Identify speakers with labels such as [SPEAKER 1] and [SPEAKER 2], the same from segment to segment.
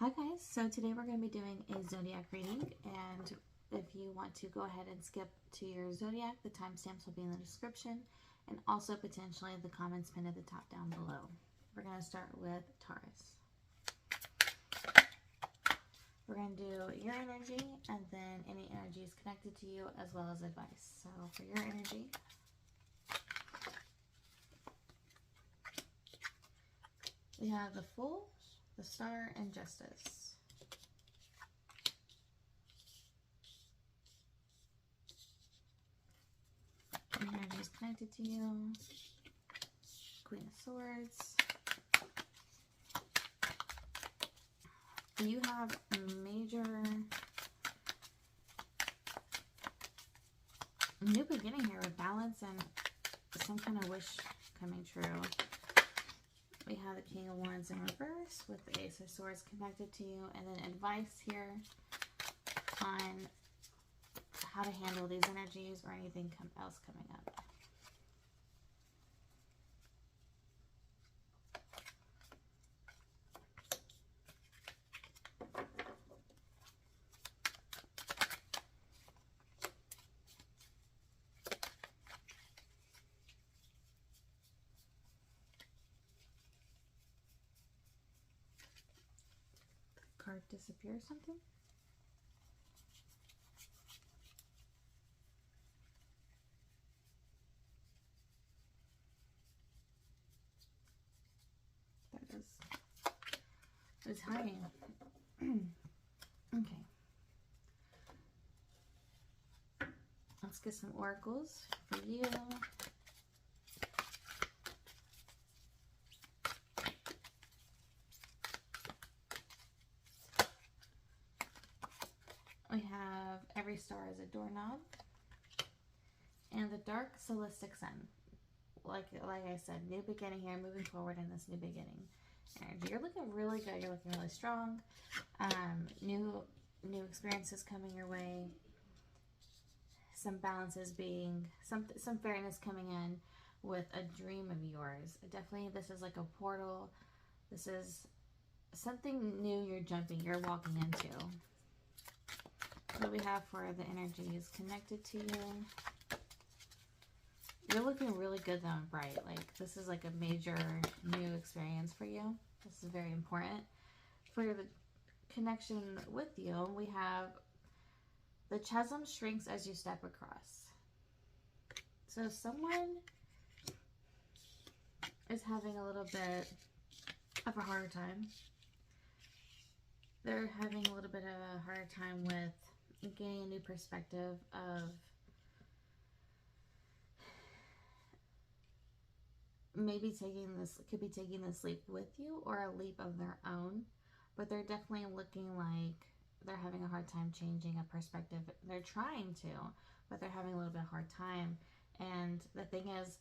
[SPEAKER 1] Hi guys, so today we're going to be doing a Zodiac reading, and if you want to go ahead and skip to your Zodiac, the timestamps will be in the description, and also potentially the comments pinned at the top down below. We're going to start with Taurus. We're going to do your energy, and then any energies connected to you, as well as advice. So for your energy, we have the Fool, the Star, and Justice. Energy is connected to you. Queen of Swords. You have a major new beginning here with balance and some kind of wish coming true. We have the King of Wands in reverse with the Ace of Swords connected to you, and then advice here on how to handle these energies or anything else coming up. Card disappear or something? That is. It's hiding. Okay. Let's get some oracles for you. We have every star is a doorknob, and the dark holistic sun. Like I said, new beginning here, moving forward in this new beginning energy. You're looking really good. You're looking really strong. New experiences coming your way. Some balances being some fairness coming in with a dream of yours. Definitely, this is like a portal. This is something new. You're walking into. What we have for the energies connected to you. You're looking really good though and bright. Like this is like a major new experience for you. This is very important. For the connection with you, we have the chasm shrinks as you step across. So someone is having a little bit of a harder time. They're having a little bit of a harder time with gaining a new perspective of maybe could be taking this leap with you or a leap of their own, but they're definitely looking like they're having a hard time changing a perspective. They're trying to, but they're having a little bit of a hard time. And the thing is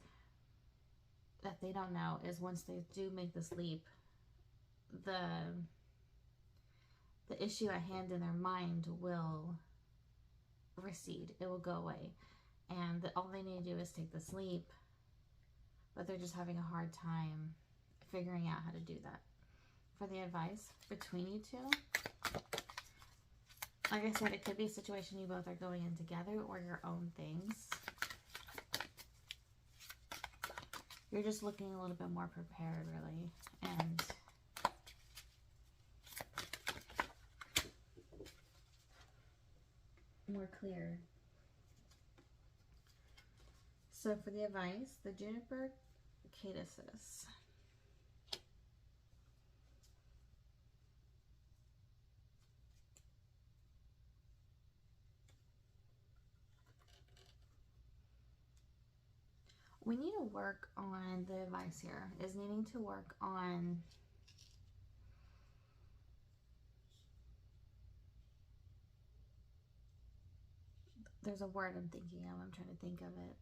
[SPEAKER 1] that they don't know is once they do make this leap, the issue at hand in their mind will recede. It will go away. And all they need to do is take this leap, but they're just having a hard time figuring out how to do that. For the advice between you two, like I said, it could be a situation you both are going in together or your own things. You're just looking a little bit more prepared, really, and more clear. So for the advice, the juniper caduceus. We need to work on the advice here, is needing to work on there's a word I'm thinking of. I'm trying to think of it.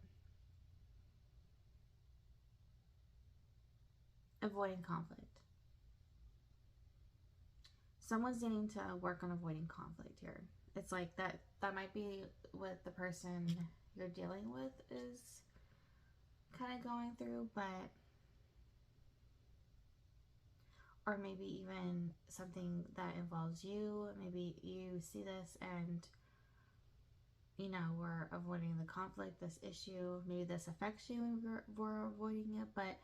[SPEAKER 1] Avoiding conflict. Someone's needing to work on avoiding conflict here. It's like that might be what the person you're dealing with is kind of going through, but or maybe even something that involves you. Maybe you see this and, you know, we're avoiding the conflict, this issue. Maybe this affects you and we're avoiding it. But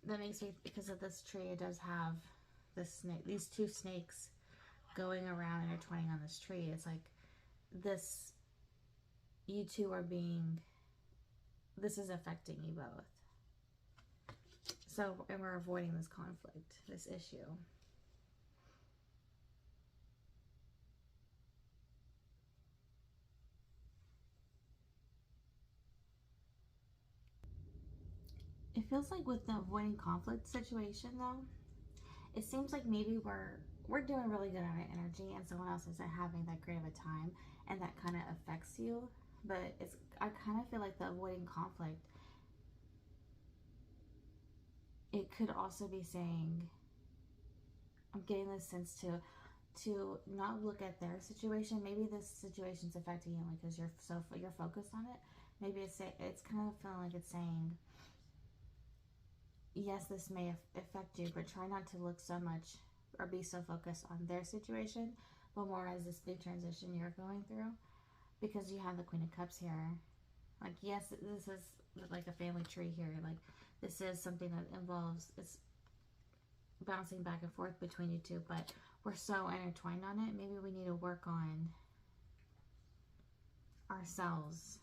[SPEAKER 1] that makes me, because of this tree, it does have this snake, these two snakes going around intertwining on this tree. It's like this, you two are being, this is affecting you both. So, and we're avoiding this conflict, this issue. It feels like with the avoiding conflict situation though, it seems like maybe we're doing really good on our energy and someone else isn't having that great of a time, and that kind of affects you. But it's, I kind of feel like the avoiding conflict, it could also be saying, I'm getting this sense to not look at their situation. Maybe this situation's affecting you because you're focused on it. Maybe it's kind of feeling like it's saying, yes, this may affect you, but try not to look so much or be so focused on their situation, but more as this big transition you're going through, because you have the Queen of Cups here. Like, yes, this is like a family tree here. Like, this is something that involves, it's bouncing back and forth between you two, but we're so intertwined on it. Maybe we need to work on ourselves.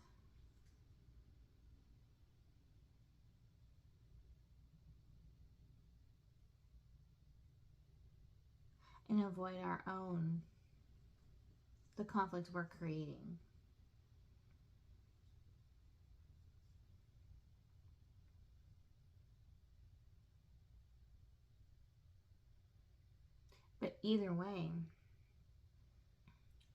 [SPEAKER 1] And avoid the conflict we're creating. But either way,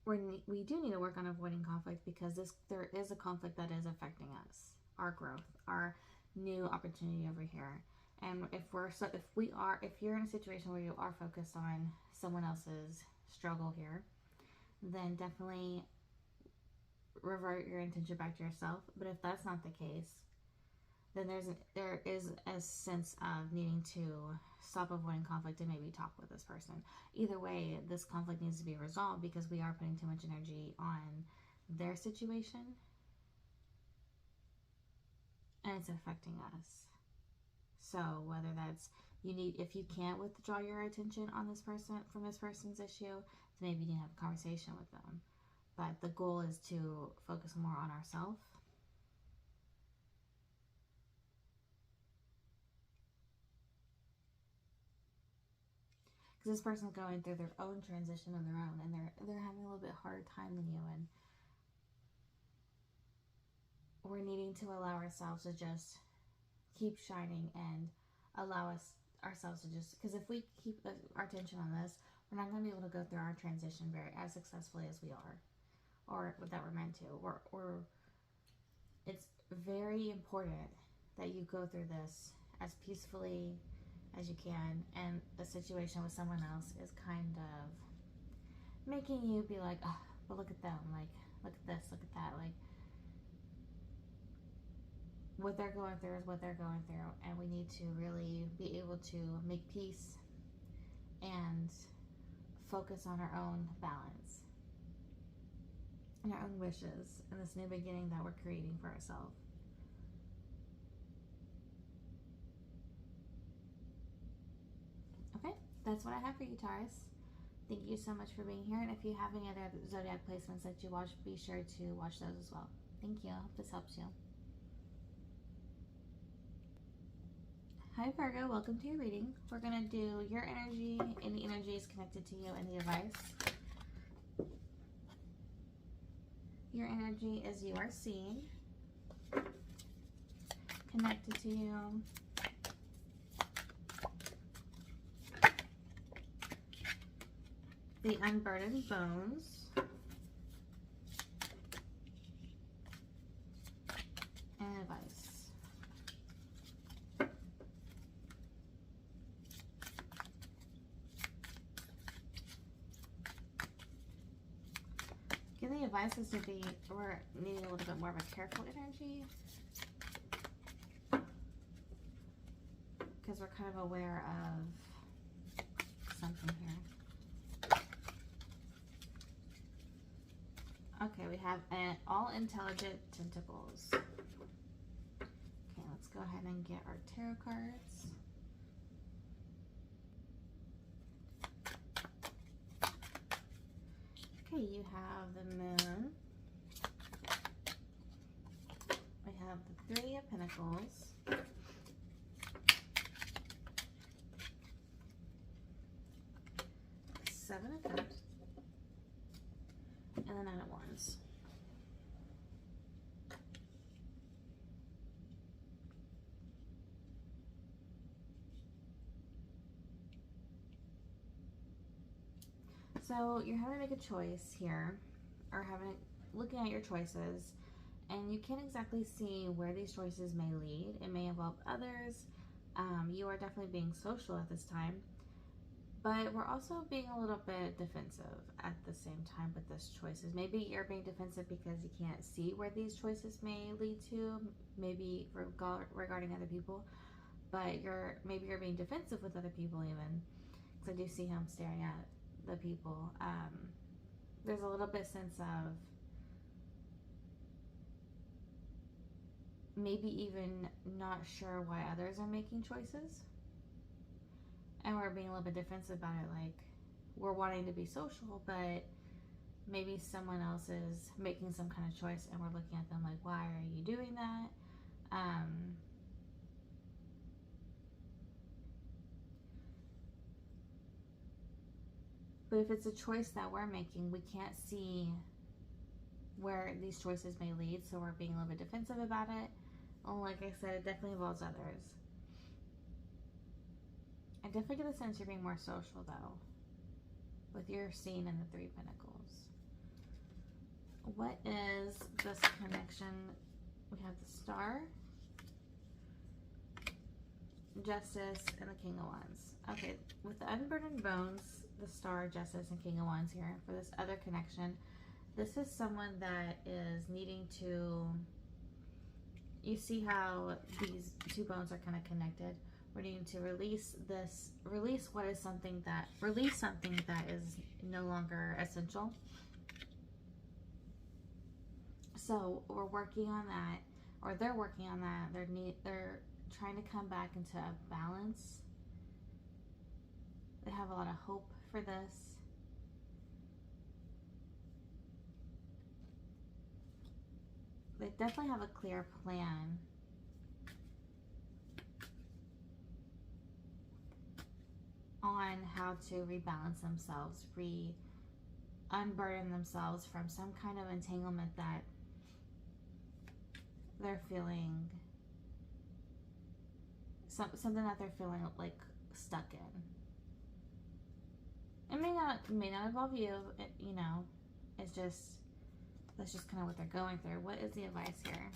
[SPEAKER 1] we do need to work on avoiding conflict, because there is a conflict that is affecting us, our growth, our new opportunity over here. And if you're in a situation where you are focused on someone else's struggle here, then definitely revert your attention back to yourself. But if that's not the case, then there is a sense of needing to stop avoiding conflict and maybe talk with this person. Either way, this conflict needs to be resolved, because we are putting too much energy on their situation and it's affecting us. So whether that's, if you can't withdraw your attention on this person from this person's issue, then maybe you need to have a conversation with them. But the goal is to focus more on ourselves. Because this person's going through their own transition of their own, and they're having a little bit harder time than you, and we're needing to allow ourselves to just keep shining and allow ourselves to just, because if we keep our attention on this, we're not going to be able to go through our transition as successfully as we are, or that we're meant to. Or it's very important that you go through this as peacefully as you can, and the situation with someone else is kind of making you be like, oh, but look at them, like, look at this, look at that, like, what they're going through is what they're going through, and we need to really be able to make peace and focus on our own balance and our own wishes in this new beginning that we're creating for ourselves. Okay, that's what I have for you, Taurus. Thank you so much for being here, and if you have any other Zodiac placements that you watch, be sure to watch those as well. Thank you. I hope this helps you. Hi Virgo, welcome to your reading. We're going to do your energy, any energies connected to you, and the advice. Your energy is you are seen, connected to you. The unburdened bones. And advice. The advice is to be, we're needing a little bit more of a careful energy, because we're kind of aware of something here. Okay, we have an all intelligent tentacles. Okay, let's go ahead and get our tarot cards. Okay, you have the moon. We have the Three of Pentacles. Seven of Cups. And the Nine of Wands. So you're having to make a choice here, or looking at your choices, and you can't exactly see where these choices may lead. It may involve others. You are definitely being social at this time, but we're also being a little bit defensive at the same time with these choices. Maybe you're being defensive because you can't see where these choices may lead to, maybe regarding other people, but maybe you're being defensive with other people even, because I do see him staring at the people. There's a little bit sense of maybe even not sure why others are making choices, and we're being a little bit defensive about it, like we're wanting to be social, but maybe someone else is making some kind of choice and we're looking at them like, why are you doing that? But if it's a choice that we're making, we can't see where these choices may lead, so we're being a little bit defensive about it. And like I said, it definitely involves others. I definitely get a sense you're being more social, though, with your scene in the Three of Pentacles. What is this connection? We have the Star, Justice, and the King of Wands. Okay, with the Unburdened Bones, the Star, Justice, and King of Wands here, for this other connection, this is someone that is needing to, you see how these two bones are kind of connected. We're needing to release something that is no longer essential. So we're working on that, or they're working on that. They're trying to come back into a balance. They have a lot of hope for this. They definitely have a clear plan. On how to rebalance themselves, unburden themselves from some kind of entanglement that they're feeling, something that they're feeling like stuck in. It may not involve you, you know, that's just kind of what they're going through. What is the advice here?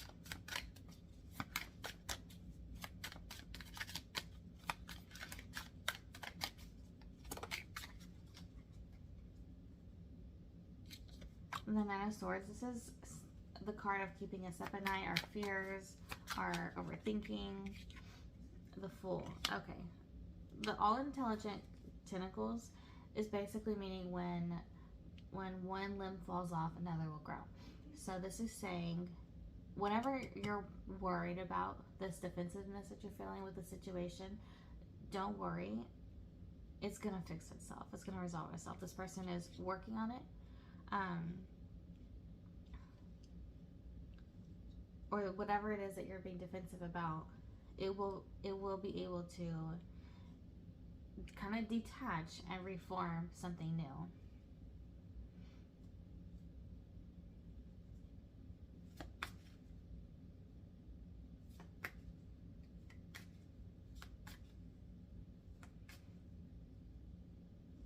[SPEAKER 1] And the Nine of Swords, this is the card of keeping us up at night, our fears, our overthinking. The Fool. Okay. The all-intelligent tentacles is basically meaning when one limb falls off, another will grow. So this is saying, whenever you're worried about this defensiveness that you're feeling with the situation, don't worry. It's going to fix itself. It's going to resolve itself. This person is working on it. Or whatever it is that you're being defensive about, it will be able to kind of detach and reform something new.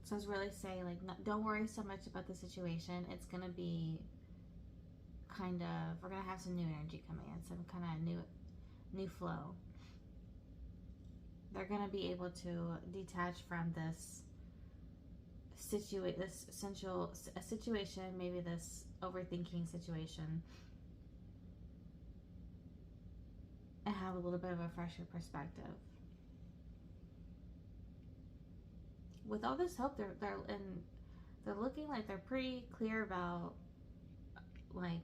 [SPEAKER 1] So it's really saying, like, don't worry so much about the situation. It's going to be kind of, we're going to have some new energy coming in, some kind of new flow. They're going to be able to detach from this situation, maybe this overthinking situation, and have a little bit of a fresher perspective. with all this help, they're looking like they're pretty clear about like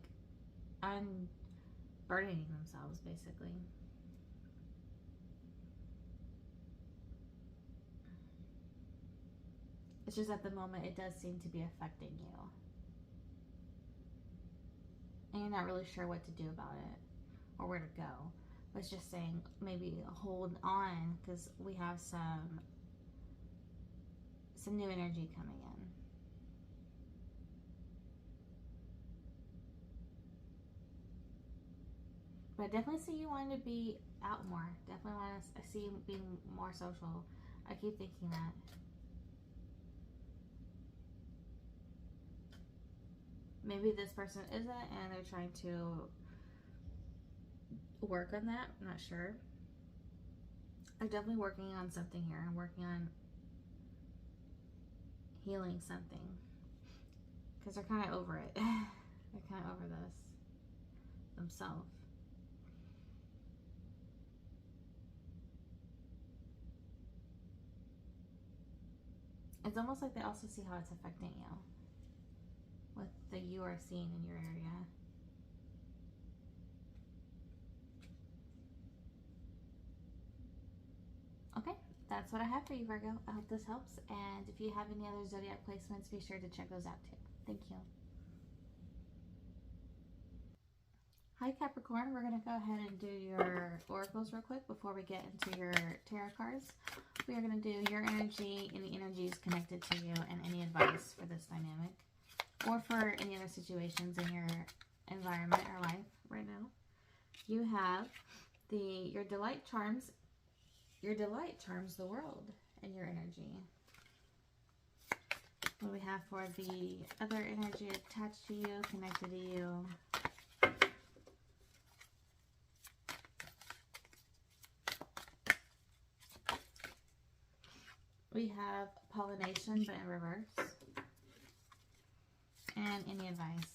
[SPEAKER 1] unburdening themselves, basically. It's just at the moment it does seem to be affecting you. And you're not really sure what to do about it or where to go. But it's just saying maybe hold on, because we have some new energy coming in. But I definitely see you wanting to be out more. Definitely want to, I see you being more social. I keep thinking that. Maybe this person isn't, and they're trying to work on that. I'm not sure. I'm definitely working on something here. I'm working on healing something, because they're kind of over it. They're kind of over this themselves. It's almost like they also see how it's affecting you with the you are seeing in your area. Okay, that's what I have for you, Virgo. I hope this helps. And if you have any other zodiac placements, be sure to check those out too. Thank you. Hi, Capricorn. We're going to go ahead and do your oracles real quick before we get into your tarot cards. We are going to do your energy and the energies connected to you, and any advice for this dynamic or for any other situations in your environment or life right now. You have your delight charms. Your delight charms the world in your energy. What we have for the other energy attached to you, connected to you. We have pollination, but in reverse. And any advice.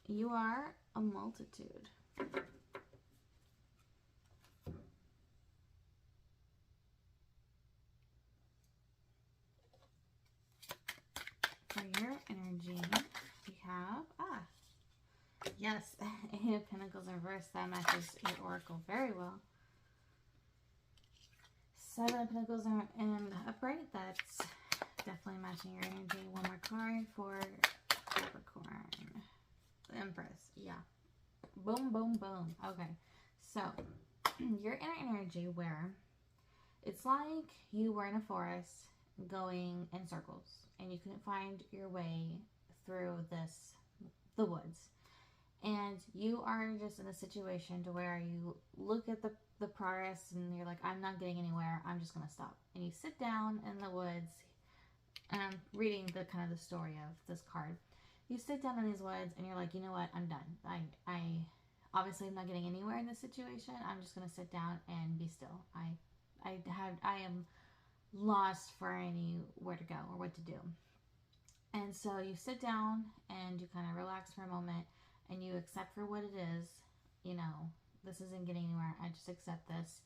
[SPEAKER 1] You are a multitude. For your energy, we have, yes, Eight of Pentacles in reverse. That matches your oracle very well. Seven of Pentacles and upright. That's definitely matching your energy. One more card for Capricorn. The Empress. Yeah. Boom, boom, boom. Okay. So, you're in an energy where it's like you were in a forest going in circles, and you couldn't find your way through the woods. And you are just in a situation to where you look at the progress and you're like, I'm not getting anywhere, I'm just going to stop. And you sit down in the woods, and I'm reading the kind of the story of this card. You sit down in these woods and you're like, you know what, I'm done. I obviously am not getting anywhere in this situation. I'm just going to sit down and be still. I am lost for anywhere to go or what to do. And so you sit down and you kind of relax for a moment, and you accept for what it is. You know, this isn't getting anywhere. I just accept this.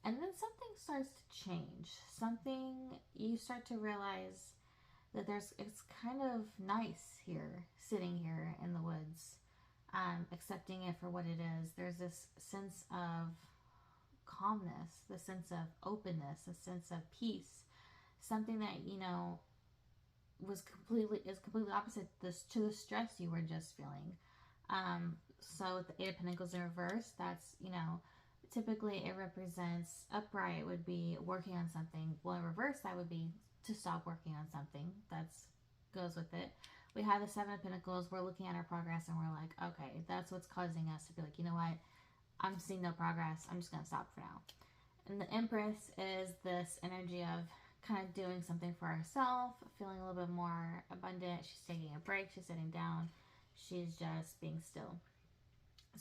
[SPEAKER 1] And then something starts to change. You start to realize that it's kind of nice here, sitting here in the woods, accepting it for what it is. There's this sense of calmness, the sense of openness, a sense of peace, something that, you know, is completely opposite to the stress you were just feeling. So with the Eight of Pentacles in reverse, that's, you know, typically it represents, upright would be working on something. Well, in reverse, that would be to stop working on something. That's goes with it. We have the Seven of Pentacles. We're looking at our progress and we're like, okay, that's what's causing us to be like, you know what? I'm seeing no progress. I'm just going to stop for now. And the Empress is this energy of kind of doing something for herself, feeling a little bit more abundant. She's taking a break. She's sitting down. She's just being still.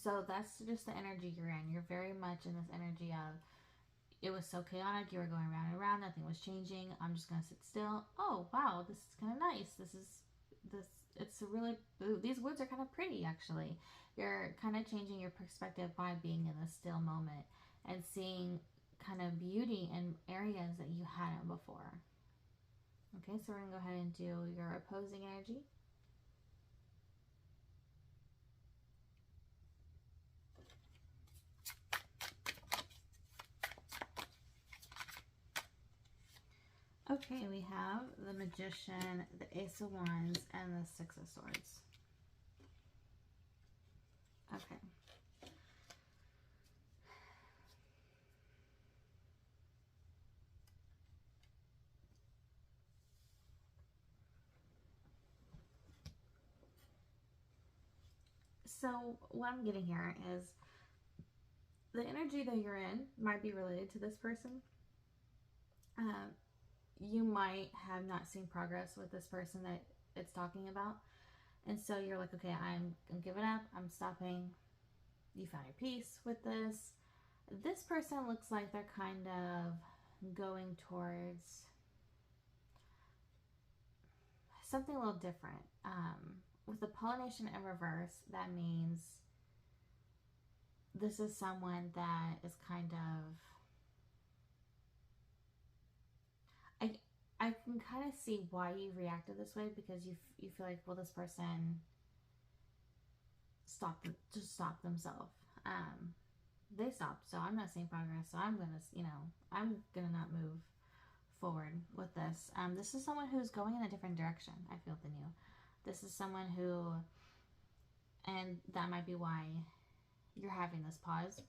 [SPEAKER 1] So that's just the energy you're in. You're very much in this energy of, it was so chaotic. You were going around and around. Nothing was changing. I'm just going to sit still. Oh, wow. This is kind of nice. It's really, these woods are kind of pretty, actually. You're kind of changing your perspective by being in this still moment and seeing kind of beauty in areas that you hadn't before. Okay, so we're going to go ahead and do your opposing energy. Okay, we have the Magician, the Ace of Wands, and the Six of Swords. Okay. So what I'm getting here is the energy that you're in might be related to this person. You might have not seen progress with this person that it's talking about. And so you're like, okay, I'm giving up. I'm stopping. You found your peace with this. This person looks like they're kind of going towards something a little different. With the pollination in reverse, that means this is someone that is kind of... I can kind of see why you reacted this way, because you feel like, well, this person stopped themselves. They stopped, so I'm not seeing progress, so I'm gonna not move forward with this. This is someone who's going in a different direction, I feel, than you. This is someone who, and that might be why you're having this pause.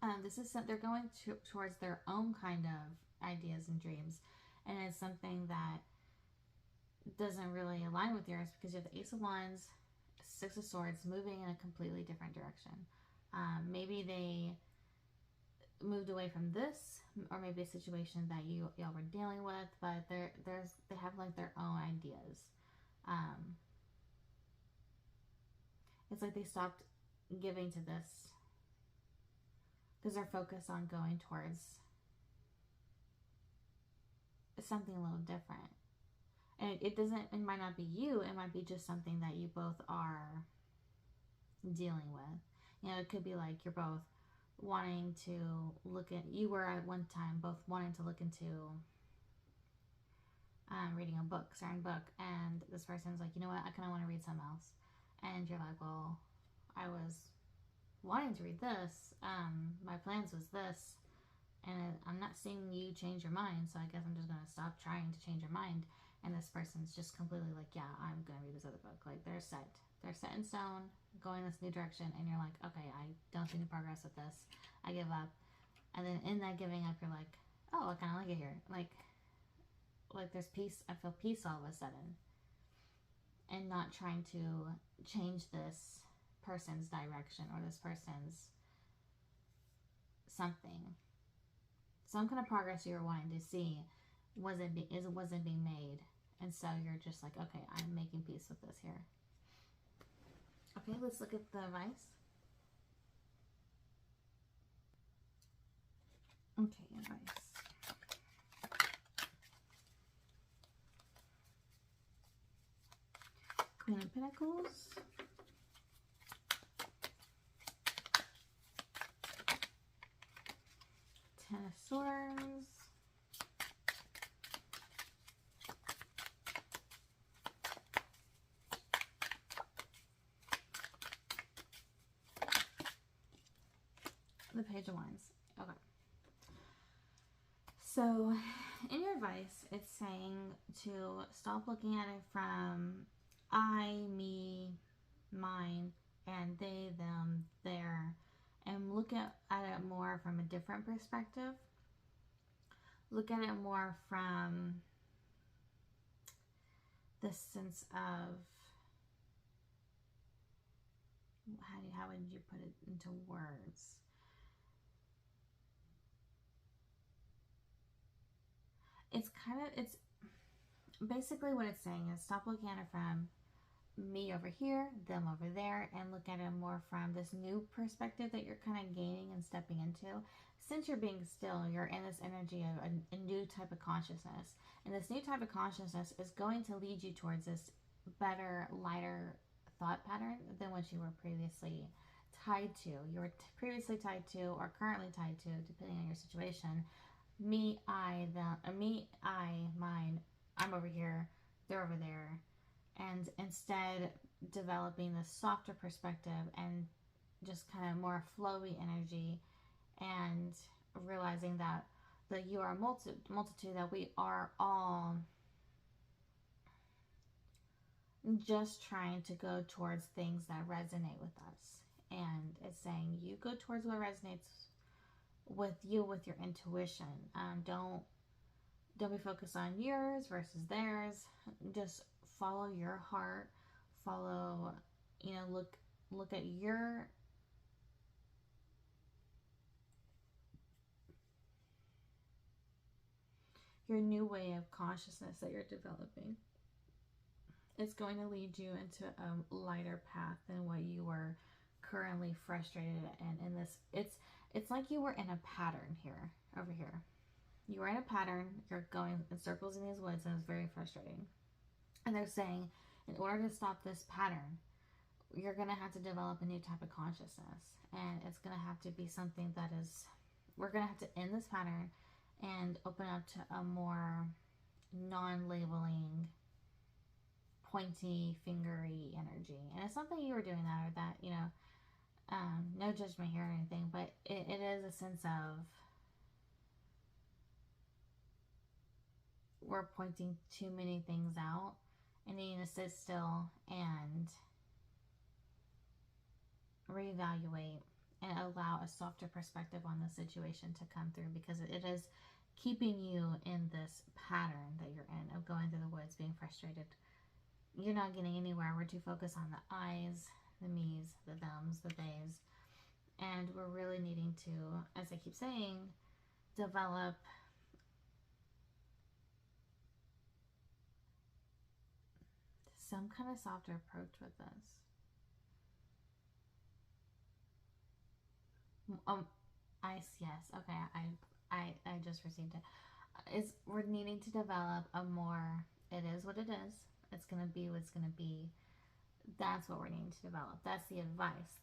[SPEAKER 1] They're going towards their own kind of ideas and dreams. And it's something that doesn't really align with yours, because you have the Ace of Wands, Six of Swords, moving in a completely different direction. Maybe they moved away from this, or maybe a situation that y'all were dealing with, but they have like their own ideas. It's like they stopped giving to this because they're focused on going towards something a little different. And it might not be you, it might be just something that you both are dealing with. You know, it could be like you're both wanting to you were at one time both wanting to look into reading a book, certain book, and this person's like, you know what, I kind of want to read something else. And you're like, well, I was wanting to read this, my plans was this, and I'm not seeing you change your mind, so I guess I'm just going to stop trying to change your mind. And this person's just completely like, yeah, I'm going to read this other book. Like, they're set in stone, going this new direction, and you're like, okay, I don't see any progress with this, I give up. And then in that giving up, you're like, oh, I kind of like it here. Like there's peace. I feel peace all of a sudden. And not trying to change this person's direction or this person's something. Some kind of progress you're wanting to see wasn't being made. And so you're just like, okay, I'm making peace with this here. Okay, let's look at the advice. Okay, advice. Queen of Pentacles. Ten of Swords. The Page of Wands. Okay. So, in your advice, it's saying to stop looking at it from I, me, mine, and they, them, their, and look at it more from a different perspective. Look at it more from the sense of, how would you put it into words? It's basically what it's saying is stop looking at it from me over here, them over there, and look at it more from this new perspective that you're kind of gaining and stepping into. Since you're being still, you're in this energy of a new type of consciousness. And this new type of consciousness is going to lead you towards this better, lighter thought pattern than what you were previously tied to, you were previously tied to, or currently tied to, depending on your situation. Me, I, them, me, I, mine, I'm over here, they're over there. And instead, developing this softer perspective and just kind of more flowy energy, and realizing that you are a multitude, that we are all just trying to go towards things that resonate with us. And it's saying you go towards what resonates with you, with your intuition. Don't be focused on yours versus theirs. Just follow your heart. Follow, look at your new way of consciousness that you're developing. It's going to lead you into a lighter path than what you were currently frustrated in this. It's like you were in a pattern here, over here. You were in a pattern, you're going in circles in these woods, and it's very frustrating. And they're saying, in order to stop this pattern, you're going to have to develop a new type of consciousness. And it's going to have to be something that is, we're going to have to end this pattern and open up to a more non-labeling, pointy, fingery energy. And it's not that you were doing that, or that, no judgment here or anything, but it is a sense of, we're pointing too many things out and needing to sit still and reevaluate and allow a softer perspective on the situation to come through, because it is keeping you in this pattern that you're in of going through the woods, being frustrated. You're not getting anywhere. We're too focused on the I's, the me's, the them's, the they's. And we're really needing to, as I keep saying, develop some kind of softer approach with this. Yes, okay, I just received it. We're needing to develop a more, it is what it is. It's gonna be what it's gonna be. That's what we're needing to develop. That's the advice.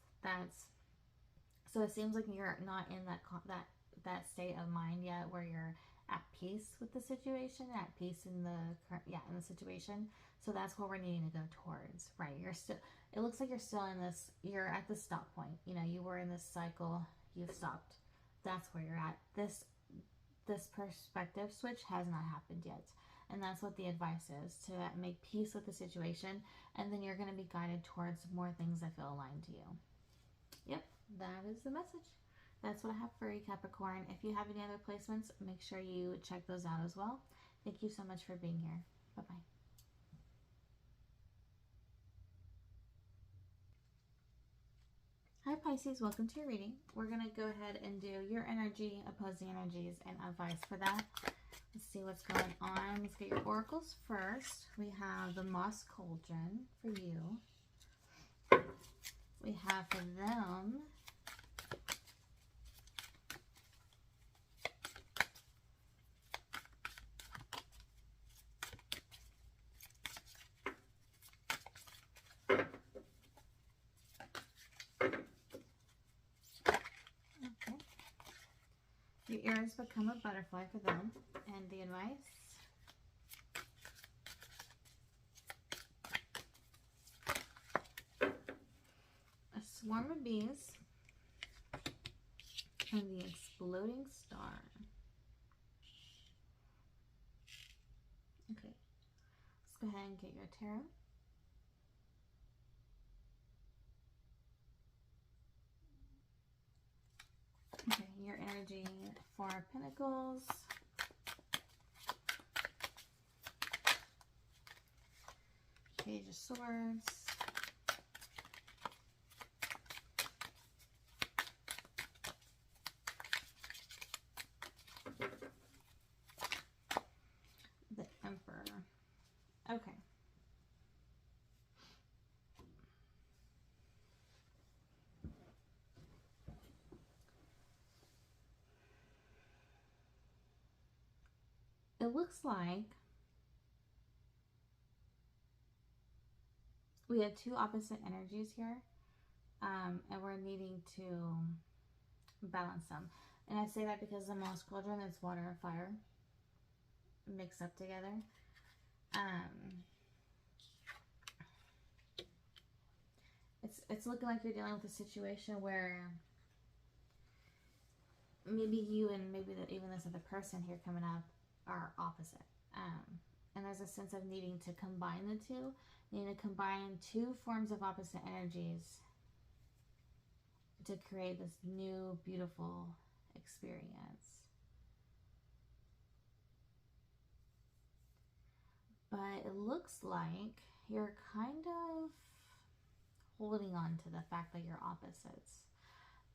[SPEAKER 1] So it seems like you're not in that state of mind yet where you're at peace with the situation, at peace in the situation. So that's what we're needing to go towards, right? It looks like you're still in this, you're at the stop point. You were in this cycle, you've stopped. That's where you're at. This perspective switch has not happened yet. And that's what the advice is, to make peace with the situation. And then you're going to be guided towards more things that feel aligned to you. Yep, that is the message. That's what I have for you, Capricorn. If you have any other placements, make sure you check those out as well. Thank you so much for being here. Bye-bye. Hi, Pisces. Welcome to your reading. We're going to go ahead and do your energy, opposing energies, and advice for that. Let's see what's going on. Let's get your oracles first. We have the Moss Cauldron for you. We have for them the ears become a butterfly for them, and the advice. A swarm of bees and the exploding star. Okay, let's go ahead and get your tarot. Okay, your energy, 4 of Pentacles, Page of Swords, the Emperor. Okay. It looks like we have 2 opposite energies here. and we're needing to balance them. And I say that because the Moss Cauldron is water and fire mixed up together. It's looking like you're dealing with a situation where maybe you and maybe even this other person here coming up are opposite. And there's a sense of needing to combine the two, needing to combine two forms of opposite energies to create this new, beautiful experience. But it looks like you're kind of holding on to the fact that you're opposites.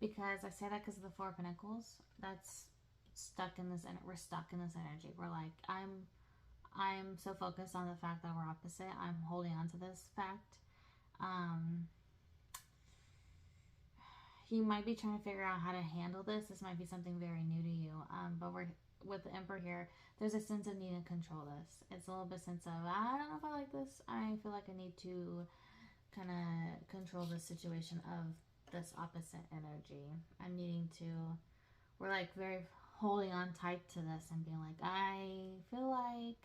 [SPEAKER 1] Because I say that because of the Four of Pentacles. That's stuck in this, we're stuck in this energy. We're like, I'm so focused on the fact that we're opposite. I'm holding on to this fact. You might be trying to figure out how to handle this. This might be something very new to you. But we're with the Emperor here. There's a sense of needing to control this. It's a little bit sense of, I don't know if I like this. I feel like I need to kind of control the situation of this opposite energy. I'm needing to, we're like very holding on tight to this and being like, I feel like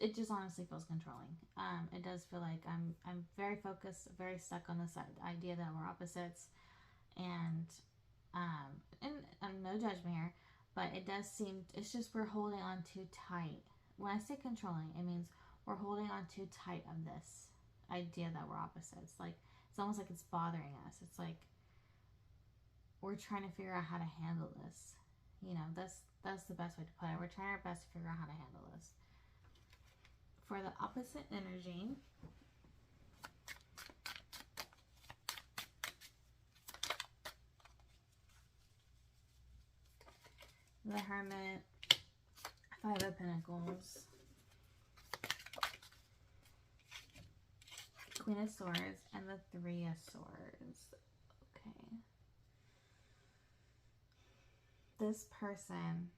[SPEAKER 1] it just honestly feels controlling. It does feel like I'm very focused, very stuck on this idea that we're opposites, and no judgment here, but it does seem, it's just we're holding on too tight. When I say controlling, it means we're holding on too tight of this idea that we're opposites. Like, it's almost like it's bothering us. It's like we're trying to figure out how to handle this. You know, that's the best way to put it. We're trying our best to figure out how to handle this. For the opposite energy, the Hermit, Five of Pentacles, Queen of Swords, and the Three of Swords. Okay. This person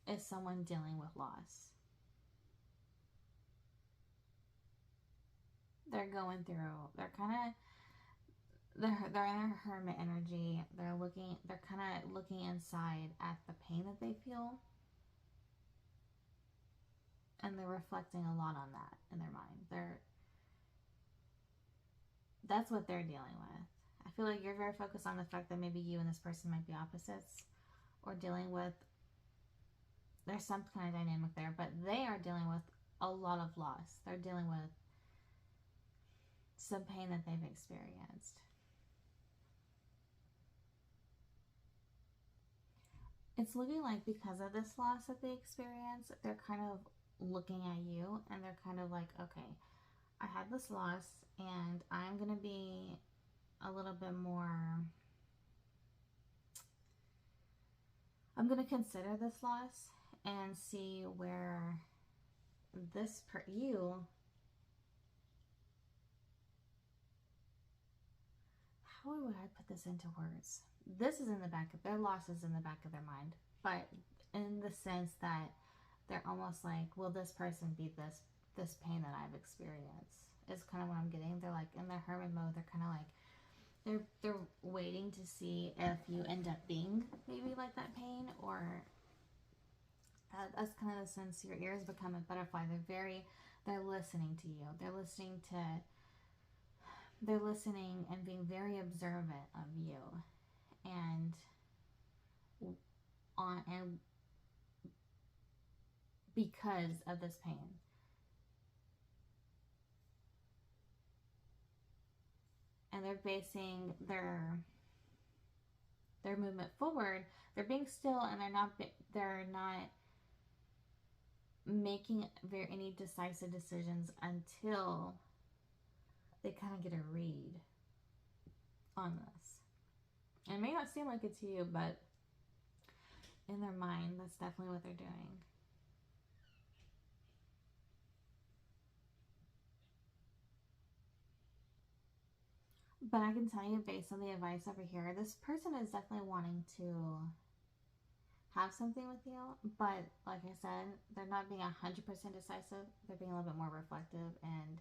[SPEAKER 1] is someone dealing with loss. They're going through, they're in their Hermit energy. They're kind of looking inside at the pain that they feel. And they're reflecting a lot on that in their mind. That's what they're dealing with. I feel like you're very focused on the fact that maybe you and this person might be opposites, or dealing with, there's some kind of dynamic there, but they are dealing with a lot of loss. They're dealing with some pain that they've experienced. It's looking like because of this loss that they experience, they're kind of looking at you and they're kind of like, okay, I had this loss and I'm going to be a little bit more, I'm going to consider this loss and see where how would I put this into words? This is in the back of their loss is in the back of their mind, but in the sense that they're almost like, will this person beat this pain that I've experienced? Is kind of what I'm getting. They're like in their hermit mode. They're kind of like they're waiting to see if you end up being maybe like that pain, or that's kind of the sense. Your ears become a butterfly. They're listening to you. They're listening and being very observant of you, and because of this pain. And they're basing their movement forward. They're being still, and they're not making any decisive decisions until they kind of get a read on this. And it may not seem like it to you, but in their mind, that's definitely what they're doing. But I can tell you, based on the advice over here, this person is definitely wanting to have something with you. But like I said, they're not being 100% decisive. They're being a little bit more reflective and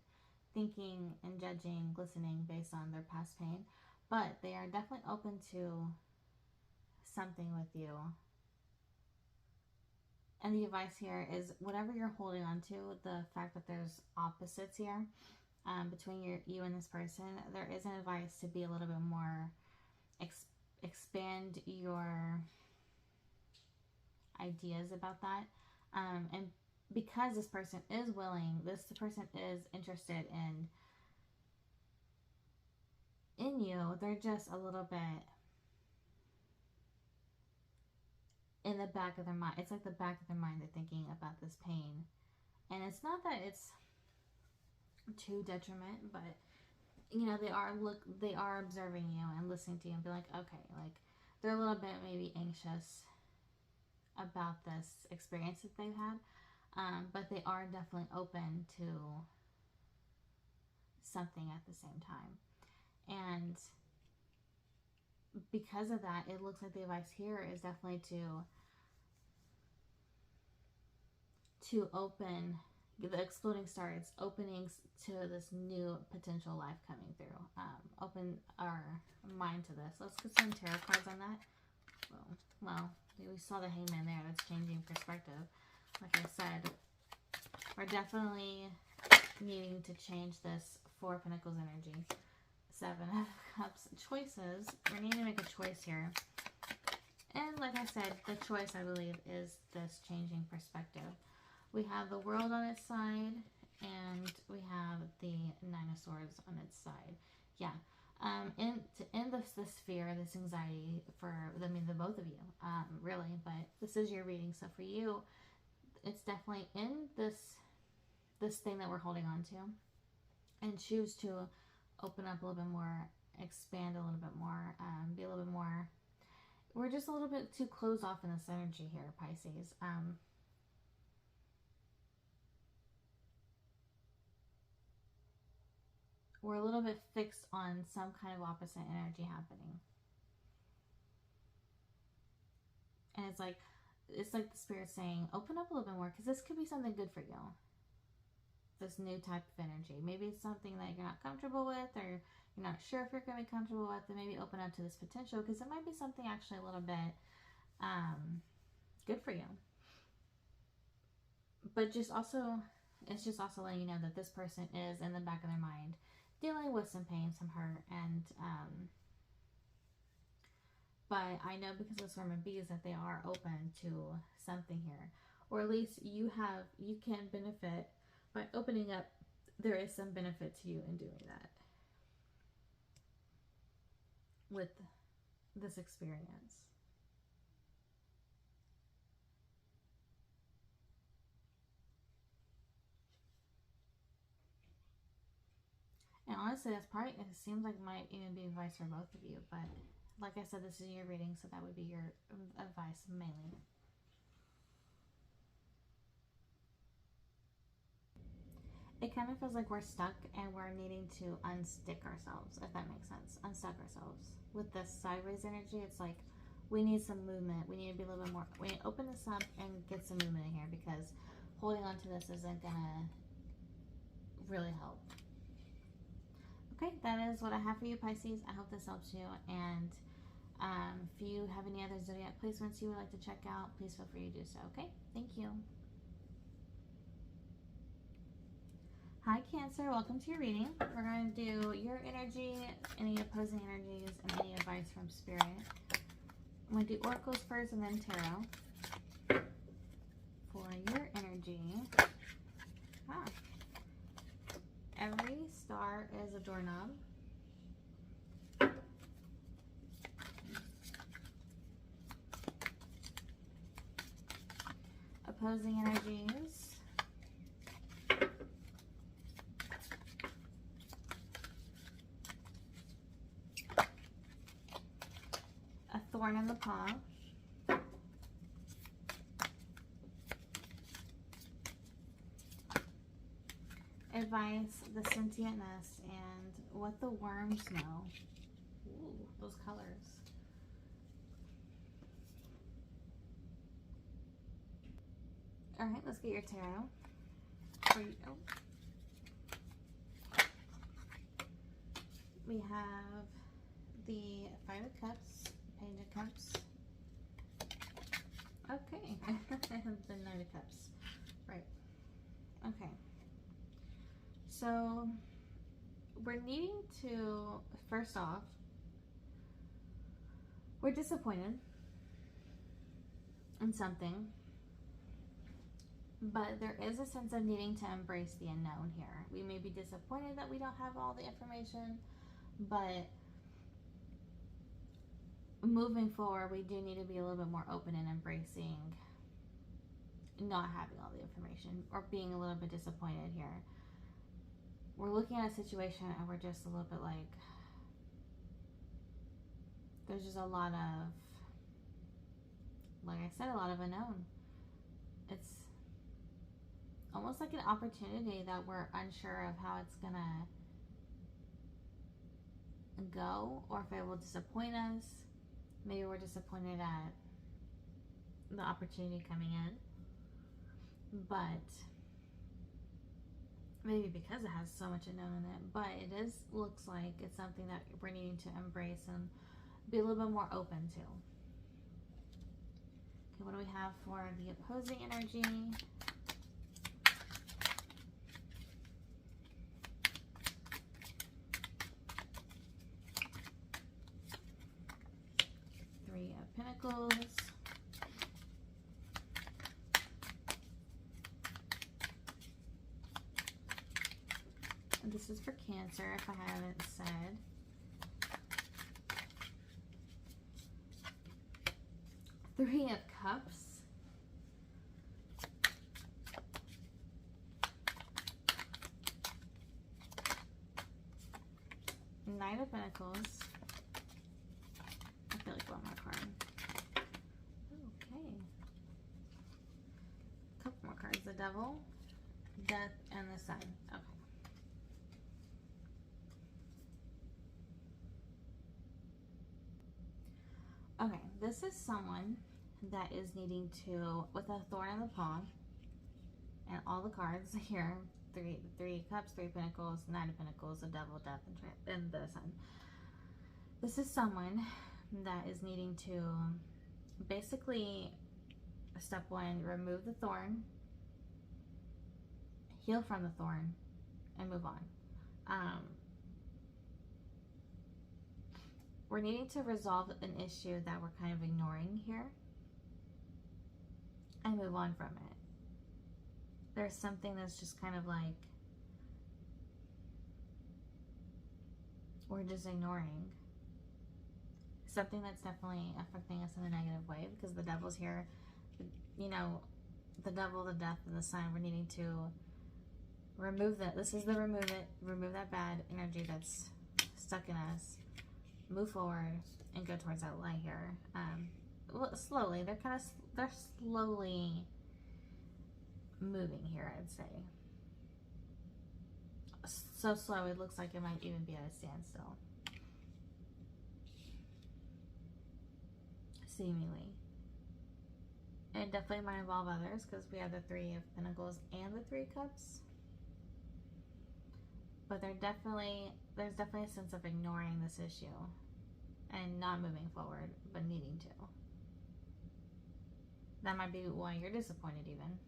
[SPEAKER 1] thinking and judging, listening based on their past pain, but they are definitely open to something with you. And the advice here is whatever you're holding on to, the fact that there's opposites here between you and this person, there is an advice to be a little bit more, expand your ideas about that. And because this person is willing, this person is interested in you, they're just a little bit in the back of their mind. It's like the back of their mind, they're thinking about this pain. And it's not that it's to detriment, but you know, they are observing you and listening to you and be like, okay, like they're a little bit maybe anxious about this experience that they've had, but they are definitely open to something at the same time. And because of that, it looks like the advice here is definitely to open. The exploding star, it's openings to this new potential life coming through. Open our mind to this. Let's get some tarot cards on that. Well, we saw the Hangman there. That's changing perspective. Like I said, we're definitely needing to change this Four of Pentacles energy. Seven of Cups. Choices. We need to make a choice here. And like I said, the choice, I believe, is this changing perspective. We have the World on its side, and we have the Nine of Swords on its side. Yeah. To end this fear, this anxiety for, I mean, the both of you, really, but this is your reading. So for you, it's definitely in this thing that we're holding on to, and choose to open up a little bit more, expand a little bit more, be a little bit more. We're just a little bit too closed off in this energy here, Pisces. We're a little bit fixed on some kind of opposite energy happening. And it's like the spirit saying, open up a little bit more, because this could be something good for you. This new type of energy. Maybe it's something that you're not comfortable with, or you're not sure if you're going to be comfortable with, and maybe open up to this potential, because it might be something actually a little bit good for you. But it's just also letting you know that this person is in the back of their mind dealing with some pain, some hurt, and but I know because of Storm and Bees that they are open to something here, or at least you can benefit by opening up. There is some benefit to you in doing that with this experience. And honestly, that's probably, it seems like might even be advice for both of you. But like I said, this is your reading, so that would be your advice mainly. It kind of feels like we're stuck and we're needing to unstick ourselves, if that makes sense. Unstuck ourselves. With this sideways energy, it's like we need some movement. We need to be a little bit more, we need to open this up and get some movement in here, because holding on to this isn't going to really help. Okay, that is what I have for you, Pisces. I hope this helps you. And if you have any other Zodiac placements you would like to check out, please feel free to do so. Okay, thank you. Hi, Cancer. Welcome to your reading. We're going to do your energy, any opposing energies, and any advice from Spirit. I'm going to do oracles first and then tarot. For your energy, every star is a doorknob. Opposing energies. A thorn in the paw. Advice, the sentientness, and what the worms know. Ooh, those colors. Alright, let's get your tarot. We have the Five of Cups, Page of Cups. Okay, the Knight of Cups. Right. Okay. So, we're needing to, first off, we're disappointed in something, but there is a sense of needing to embrace the unknown here. We may be disappointed that we don't have all the information, but moving forward, we do need to be a little bit more open and embracing not having all the information or being a little bit disappointed here. We're looking at a situation and we're just a little bit like, there's just a lot of, like I said, a lot of unknown. It's almost like an opportunity that we're unsure of how it's gonna go or if it will disappoint us. Maybe we're disappointed at the opportunity coming in, but maybe because it has so much unknown in it, but it looks like it's something that we're needing to embrace and be a little bit more open to. Okay, what do we have for the opposing energy? Three of Pentacles. And this is for Cancer, if I haven't said. Three of Cups. Knight of Pentacles. I feel like one more card. Okay. A couple more cards. The Devil, Death, and the Sun. Okay. Okay, this is someone that is needing to, with a thorn in the paw, and all the cards here, three cups, three pentacles, Nine of Pentacles, the Devil, Death, and the Sun. This is someone that is needing to basically, step one, remove the thorn, heal from the thorn, and move on. We're needing to resolve an issue that we're kind of ignoring here and move on from it. There's something that's just kind of like we're just ignoring. Something that's definitely affecting us in a negative way because the Devil's here. You know, the Devil, the Death, and the Sun. We're needing to remove that. This is the remove that bad energy that's stuck in us. Move forward and go towards that light here. Slowly. They're slowly moving here, I'd say. So slow, it looks like it might even be at a standstill. Seemingly. And it definitely might involve others because we have the Three of Pentacles and the Three Cups. But there's definitely a sense of ignoring this issue and not moving forward, but needing to. That might be why you're disappointed even.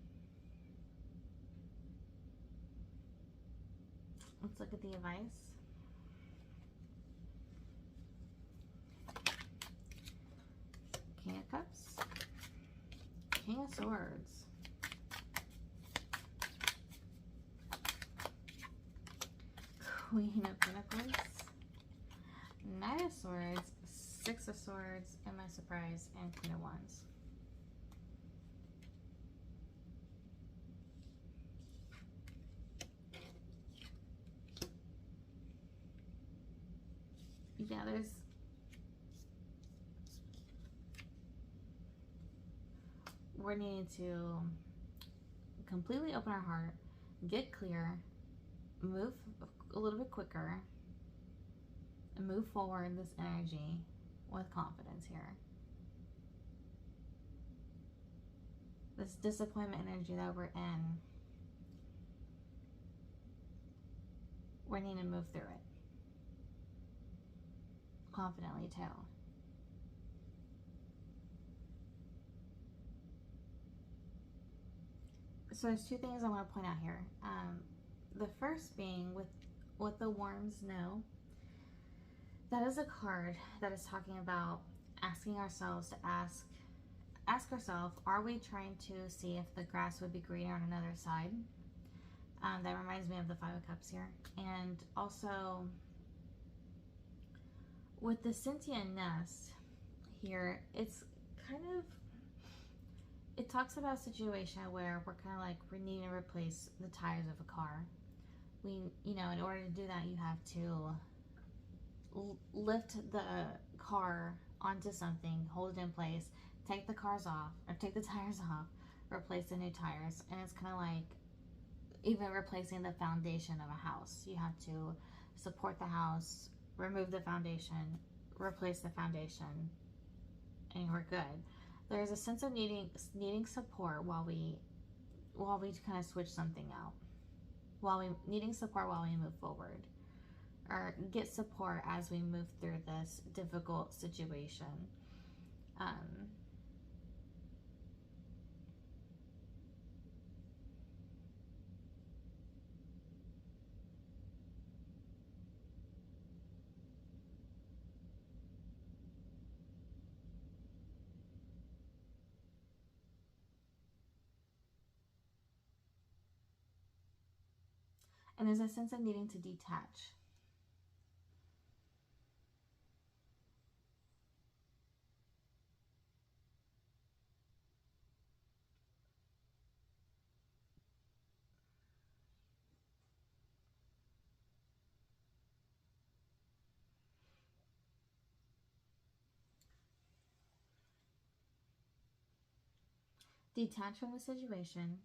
[SPEAKER 1] Let's look at the advice. King of Cups. King of Swords. Queen of Pentacles. Knight of Swords. Six of Swords. And my surprise. And Queen of Wands. Yeah, we're needing to completely open our heart, get clear, move a little bit quicker, and move forward this energy with confidence here. This disappointment energy that we're in, we need to move through it. confidently too. So there's two things I want to point out here. The first being with the Worms No, that is a card that is talking about asking ourselves to ask ourselves, are we trying to see if the grass would be greener on another side? That reminds me of the Five of Cups here. And also with the sentient nest here, it's kind of, it talks about a situation where we're kind of like we need to replace the tires of a car. In order to do that, you have to lift the car onto something, hold it in place, take the tires off, replace the new tires. And it's kind of like even replacing the foundation of a house. You have to support the house, remove the foundation, replace the foundation, and we're good. There's a sense of needing support while we kind of switch something out. Needing support while we move forward, or get support as we move through this difficult situation. And there's a sense of needing to detach. Detach from the situation.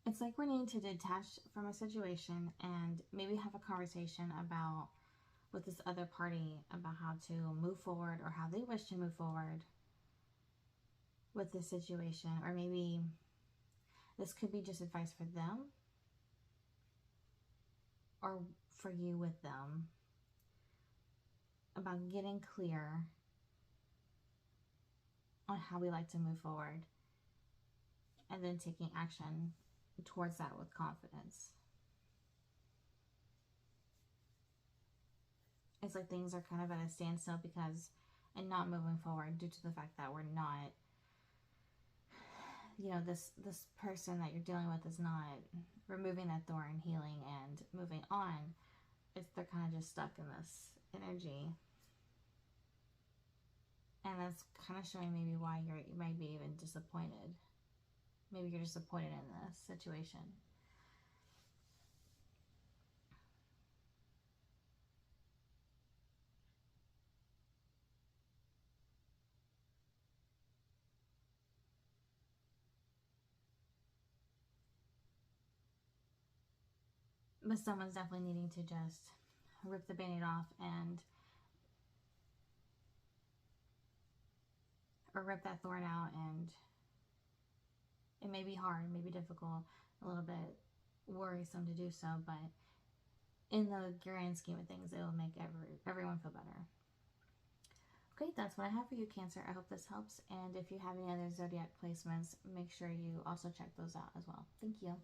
[SPEAKER 1] It's like we're needing to detach from a situation and maybe have a conversation about with this other party about how to move forward, or how they wish to move forward with this situation. Or maybe this could be just advice for them or for you with them about getting clear on how we like to move forward, and then taking action towards that with confidence. It's like things are kind of at a standstill and not moving forward due to the fact that we're not, this person that you're dealing with is not removing that thorn, healing, and moving on. They're kind of just stuck in this energy. And that's kind of showing maybe why you might be even disappointed. Maybe you're disappointed in this situation. But someone's definitely needing to just rip the band-aid off or rip that thorn out. And it may be hard, may be difficult, a little bit worrisome to do so, but in the grand scheme of things, it will make everyone feel better. Okay, that's what I have for you, Cancer. I hope this helps. And if you have any other Zodiac placements, make sure you also check those out as well. Thank you.